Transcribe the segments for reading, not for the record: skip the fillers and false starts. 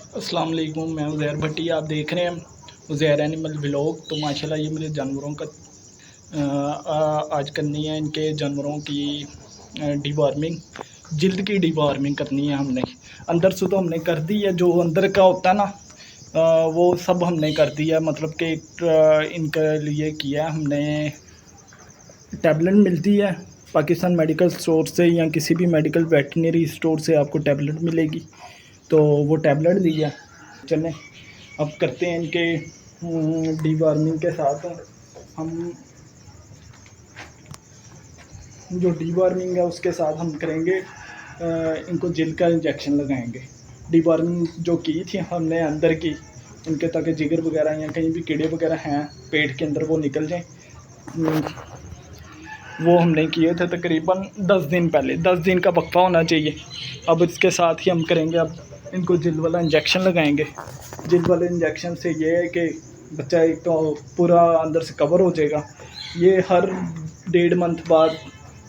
अस्सलाम वालेकुम, मैं उज़ैर भट्टी। आप देख रहे हैं उज़ैर एनिमल व्लॉग। तो माशाल्लाह ये मेरे जानवरों का आज करनी है इनके जानवरों की डिवॉर्मिंग, जिल्द की डिवॉर्मिंग करनी है हमने। अंदर से तो हमने कर दी है, जो अंदर का होता है ना वो सब हमने कर दिया है। मतलब कि इनके लिए किया है हमने। टैबलेट मिलती है पाकिस्तान मेडिकल स्टोर से या किसी भी मेडिकल वेटनरी स्टोर से आपको टैबलेट मिलेगी, तो वो टैबलेट दी है। चलें अब करते हैं इनके डीवार्मिंग के साथ हम। जो डीवार्मिंग है उसके साथ हम करेंगे इनको जेल का इंजेक्शन लगाएंगे। डीवार्मिंग जो की थी हमने अंदर की, इनके ताकि जिगर वगैरह या कहीं भी कीड़े वगैरह हैं पेट के अंदर वो निकल जाएं, वो हमने किए थे तकरीबन 10 दिन पहले। 10 दिन का वक्फा होना चाहिए। अब इसके साथ ही हम करेंगे, अब इनको जिल वाला इंजेक्शन लगाएंगे। जिल वाले इंजेक्शन से ये है कि बच्चा एक तो पूरा अंदर से कवर हो जाएगा। ये हर 1.5 मंथ बाद,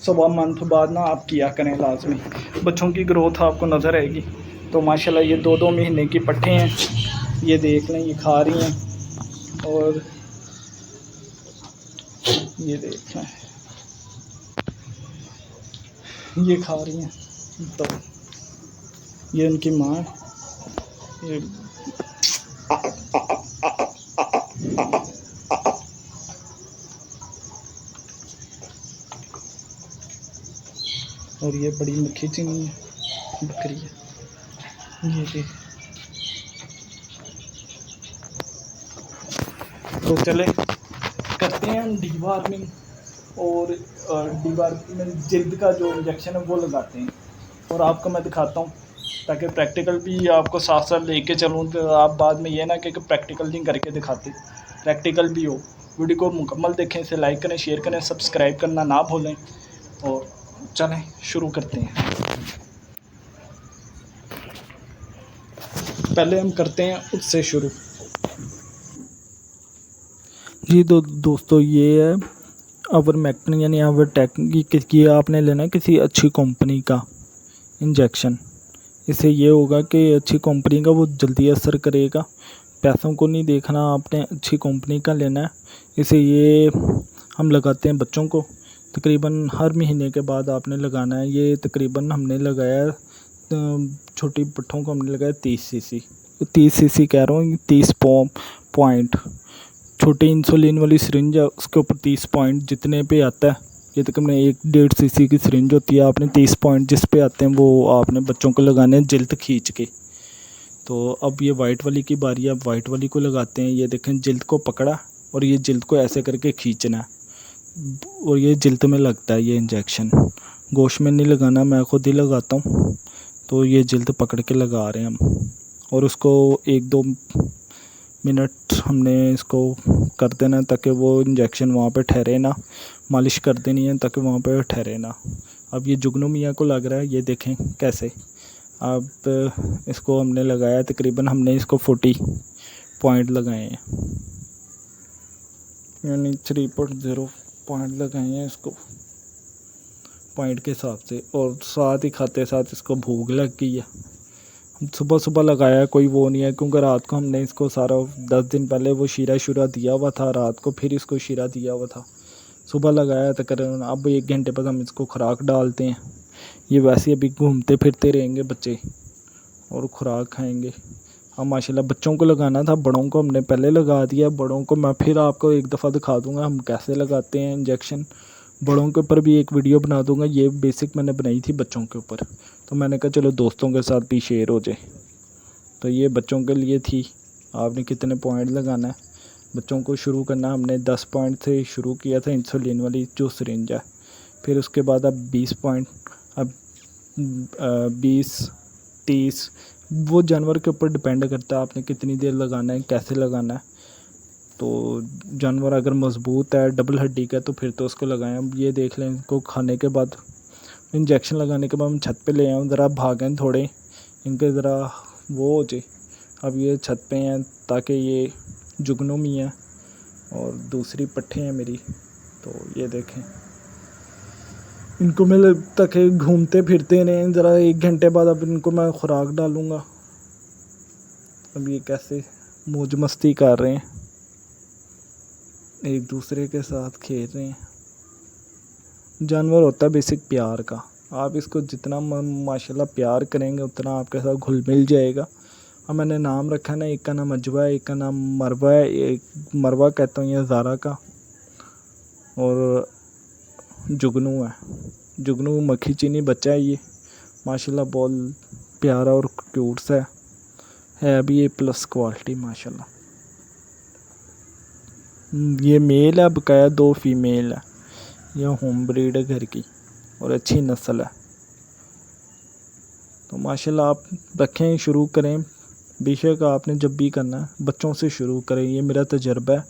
1.25 मंथ बाद ना आप किया करें लाजमी। बच्चों की ग्रोथ आपको नज़र आएगी। तो माशाल्लाह ये 2-2 महीने की पट्ठे हैं, ये देख लें, ये खा रही हैं। और ये देख लें, ये खा रही हैं। तो ये उनकी माँ है। ये और ये बड़ी मक्खी चीनी है, बकरी है। ये देख। तो चले करते हैं हम डीवार्मिंग। और डीवार्मिंग जिल्द का जो इंजेक्शन है वो लगाते हैं, और आपको मैं दिखाता हूँ ताकि प्रैक्टिकल भी आपको साथ साथ लेके चलूँ। तो आप बाद में ये ना कि प्रैक्टिकल नहीं करके दिखाते, प्रैक्टिकल भी हो। वीडियो को मुकम्मल देखें, इसे लाइक करें, शेयर करें, सब्सक्राइब करना ना भूलें। और चलें शुरू करते हैं। पहले हम करते हैं उससे शुरू। जी दोस्तों, ये है आवर्मेक्टिन यानी आवर्टेक की आपने लेना है किसी अच्छी कंपनी का इंजेक्शन। इससे ये होगा कि अच्छी कंपनी का वो जल्दी असर करेगा। पैसों को नहीं देखना, आपने अच्छी कंपनी का लेना है। इसे ये हम लगाते हैं बच्चों को तकरीबन हर महीने के बाद आपने लगाना है। ये तकरीबन हमने लगाया छोटी पट्ठों को हमने लगाया 30 cc, 30 cc कह रहा हूँ, 30 पॉइंट। छोटी इंसुलिन वाली सिरिंज है, उसके ऊपर 30 पॉइंट जितने पे आता है। ये तकरीबन 1-1.5 cc की सिरिंज होती है। आपने 30 पॉइंट जिस पे आते हैं वो आपने बच्चों को लगाने हैं जिल्द खींच के। तो अब ये वाइट वाली की बारी है, अब वाइट वाली को लगाते हैं। ये देखें, जिल्द को पकड़ा और ये जिल्द को ऐसे करके खींचना है, और ये जिल्द में लगता है ये इंजेक्शन। गोश्त में नहीं लगाना, मैं खुद ही लगाता हूँ। तो ये जिल्द पकड़ के लगा रहे हैं हम, और उसको 1-2 मिनट हमने इसको कर देना ताकि वो इंजेक्शन वहाँ पे ठहरे ना। मालिश कर देनी है ताकि वहाँ पे ठहरे ना। अब ये जुगनू मियाँ को लग रहा है, ये देखें कैसे। अब इसको हमने लगाया, तकरीबन हमने इसको 40 पॉइंट लगाए हैं, यानी 3.0 पॉइंट लगाए हैं इसको पॉइंट के हिसाब से। और साथ ही खाते साथ इसको भूख लग गई है। सुबह सुबह लगाया, कोई वो नहीं है, क्योंकि रात को हमने इसको सारा 10 दिन पहले वो शीरा शुरा दिया हुआ था, रात को फिर इसको शीरा दिया हुआ था। सुबह लगाया तकरीबन। अब 1 घंटे बाद हम इसको खुराक डालते हैं। ये वैसे अभी घूमते फिरते रहेंगे बच्चे और खुराक खाएंगे। अब माशाल्लाह बच्चों को लगाना था, बड़ों को हमने पहले लगा दिया। बड़ों को मैं फिर आपको एक दफ़ा दिखा दूँगा हम कैसे लगाते हैं इंजेक्शन। बड़ों के ऊपर भी एक वीडियो बना दूँगा। ये बेसिक मैंने बनाई थी बच्चों के ऊपर, तो मैंने कहा चलो दोस्तों के साथ भी शेयर हो जाए। तो ये बच्चों के लिए थी। आपने कितने पॉइंट लगाना है, बच्चों को शुरू करना हमने 10 पॉइंट से शुरू किया था इंसुलिन वाली जो सिरिंज है। फिर उसके बाद अब 20 पॉइंट, अब 20-30, वो जानवर के ऊपर डिपेंड करता है आपने कितनी देर लगाना है, कैसे लगाना है। तो जानवर अगर मज़बूत है, डबल हड्डी का, तो फिर तो उसको लगाएं। अब ये देख लें, इनको खाने के बाद, इंजेक्शन लगाने के बाद हम छत पे ले आए, ज़रा भागें थोड़े, इनके ज़रा वो हो जाए। अब ये छत पे हैं ताकि ये जुगनू मियाँ और दूसरी पट्ठे हैं मेरी। तो ये देखें, इनको मैं तक घूमते फिरते रहें। ज़रा 1 घंटे बाद अब इनको मैं खुराक डालूँगा। अब ये कैसे मौज मस्ती कर रहे हैं, एक दूसरे के साथ खेल रहे हैं। जानवर होता है बेसिक प्यार का। आप इसको जितना माशाल्लाह प्यार करेंगे उतना आपके साथ घुल मिल जाएगा। अब मैंने नाम रखा ना, एक का नाम अजवा है, एक का नाम मरवा है, एक मरवा कहता हूँ, ये ज़ारा का, और जुगनू है। जुगनू मक्खी चीनी बच्चा है ये, माशाल्लाह बहुत प्यारा और क्यूट सा है अभी ये प्लस क्वालिटी माशाल्लाह। ये मेल है, बकाया 2 फीमेल है। यह होम ब्रीड है घर की और अच्छी नस्ल है। तो माशाल्लाह आप रखें, शुरू करें। बेशक आपने जब भी करना है बच्चों से शुरू करें, ये मेरा तजर्बा है।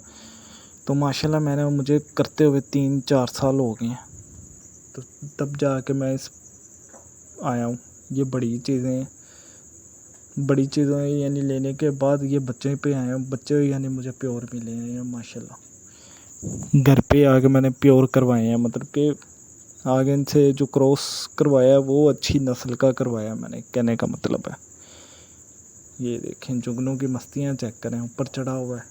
तो माशाल्लाह मुझे करते हुए 3-4 साल हो गए हैं, तो तब जाके मैं इस आया हूँ। ये बड़ी चीज़ें यानी लेने के बाद ये बच्चे पे आए हैं। बच्चे यानी मुझे प्योर मिले हैं माशाल्लाह। घर पे आके मैंने प्योर करवाए हैं, मतलब कि आगे इनसे जो क्रॉस करवाया वो अच्छी नस्ल का करवाया मैंने, कहने का मतलब है। ये देखें जुगनू की मस्तियाँ चेक करें, ऊपर चढ़ा हुआ है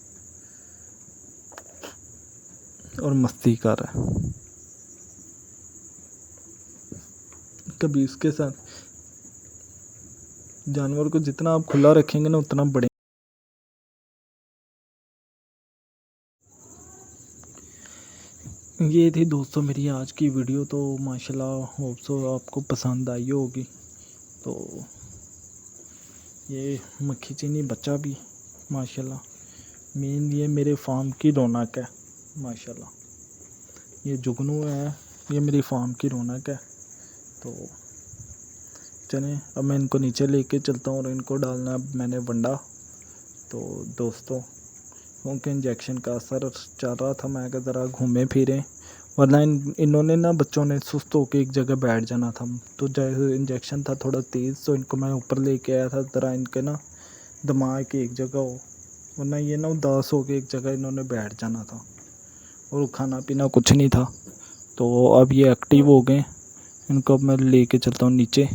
और मस्ती कर रहा है। कभी उसके साथ जानवर को जितना आप खुला रखेंगे ना उतना बड़े। ये थी दोस्तों मेरी आज की वीडियो। तो माशाल्लाह होप सो आपको पसंद आई होगी। तो ये मक्खी चीनी बच्चा भी माशाल्लाह मेन ये मेरे फार्म की रौनक है माशाल्लाह। ये जुगनू है, ये मेरी फार्म की रौनक है। तो चलें अब मैं इनको नीचे लेके चलता हूँ और इनको डालना मैंने वंडा। तो दोस्तों उनके इंजेक्शन का असर चल रहा था, मैं कहा ज़रा घूमे फिरें, वरना इन्होंने ना बच्चों ने सुस्त होकर एक जगह बैठ जाना था। तो जैसे इंजेक्शन था थोड़ा तेज़, तो इनको मैं ऊपर लेके आया था, ज़रा इनके ना दिमाग की एक जगह हो, वरना ये ना उदास होकर एक जगह इन्होंने बैठ जाना था और खाना पीना कुछ नहीं था। तो अब ये एक्टिव हो गए, इनको अब मैं लेके चलता हूँ नीचे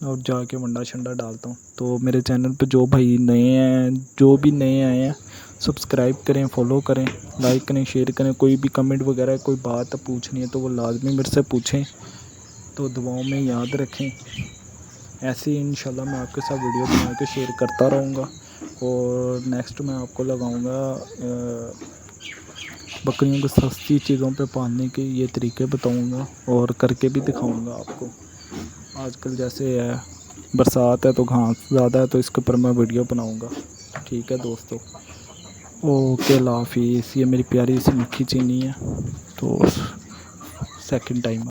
और जाके वंडा शंडा डालता हूँ। तो मेरे चैनल पे जो भाई नए हैं, जो भी नए आए हैं, सब्सक्राइब करें, फॉलो करें, लाइक करें, शेयर करें। कोई भी कमेंट वगैरह कोई बात पूछनी है तो वो लाजमी मेरे से पूछें। तो दुआओं में याद रखें। ऐसे ही इंशाल्लाह मैं आपके साथ वीडियो बना के शेयर करता रहूँगा। और नेक्स्ट मैं आपको लगाऊँगा बकरियों को सस्ती चीज़ों पे पालने के ये तरीके बताऊँगा और करके भी दिखाऊँगा आपको। आजकल जैसे है बरसात है तो घास ज़्यादा है, तो इसके ऊपर मैं वीडियो बनाऊँगा। ठीक है दोस्तों, ओके अल्लाह हाफिज़। ये मेरी प्यारी सी मक्खी चीनी है, तो सेकंड टाइम